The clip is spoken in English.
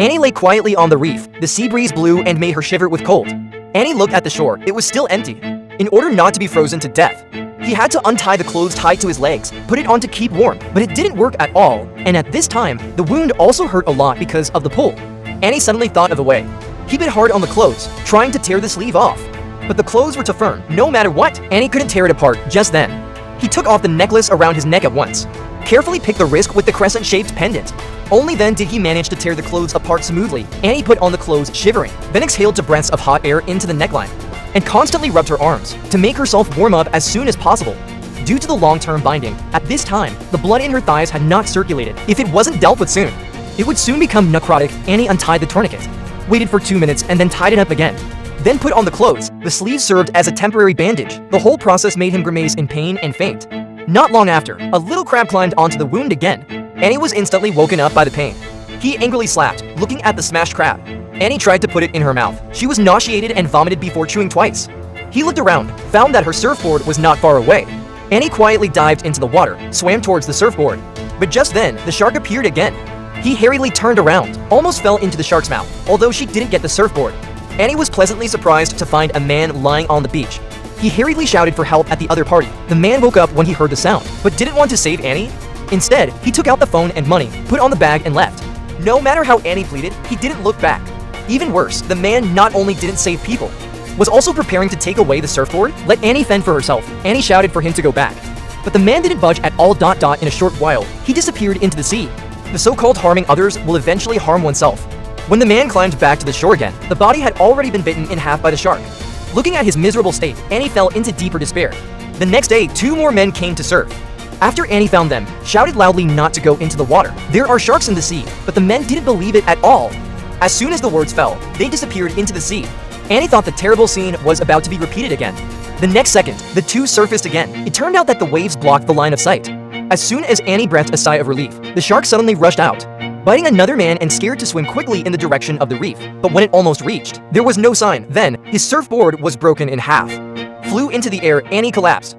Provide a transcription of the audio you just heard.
Annie lay quietly on the reef. The sea breeze blew and made her shiver with cold. Annie looked at the shore. It was still empty. In order not to be frozen to death, he had to untie the clothes tied to his legs, put it on to keep warm, but it didn't work at all. And at this time, the wound also hurt a lot because of the pull. Annie suddenly thought of a way. He bit hard on the clothes, trying to tear the sleeve off. But the clothes were too firm. No matter what, Annie couldn't tear it apart just then. He took off the necklace around his neck at once, carefully picked the wrist with the crescent-shaped pendant. Only then did he manage to tear the clothes apart smoothly. Annie put on the clothes, shivering, then exhaled to breaths of hot air into the neckline, and constantly rubbed her arms to make herself warm up as soon as possible. Due to the long-term binding, at this time, the blood in her thighs had not circulated. If it wasn't dealt with soon, it would soon become necrotic. Annie untied the tourniquet, waited for 2 minutes, and then tied it up again. Then put on the clothes. The sleeves served as a temporary bandage. The whole process made him grimace in pain and faint. Not long after, a little crab climbed onto the wound again. Annie was instantly woken up by the pain. He angrily slapped, looking at the smashed crab. Annie tried to put it in her mouth. She was nauseated and vomited before chewing twice. He looked around, found that her surfboard was not far away. Annie quietly dived into the water, swam towards the surfboard. But just then, the shark appeared again. He hurriedly turned around, almost fell into the shark's mouth, although she didn't get the surfboard. Annie was pleasantly surprised to find a man lying on the beach. He hurriedly shouted for help at the other party. The man woke up when he heard the sound, but didn't want to save Annie. Instead, he took out the phone and money, put on the bag and left. No matter how Annie pleaded, he didn't look back. Even worse, the man not only didn't save people, was also preparing to take away the surfboard. Let Annie fend for herself. Annie shouted for him to go back. But the man didn't budge at all. In a short while, he disappeared into the sea. The so-called harming others will eventually harm oneself. When the man climbed back to the shore again, the body had already been bitten in half by the shark. Looking at his miserable state, Annie fell into deeper despair. The next day, 2 more men came to surf. After Annie found them, shouted loudly not to go into the water. There are sharks in the sea, but the men didn't believe it at all. As soon as the words fell, they disappeared into the sea. Annie thought the terrible scene was about to be repeated again. The next second, the 2 surfaced again. It turned out that the waves blocked the line of sight. As soon as Annie breathed a sigh of relief, the shark suddenly rushed out, biting another man and scared to swim quickly in the direction of the reef. But when it almost reached, there was no sign. Then, his surfboard was broken in half. Flew into the air. Annie collapsed.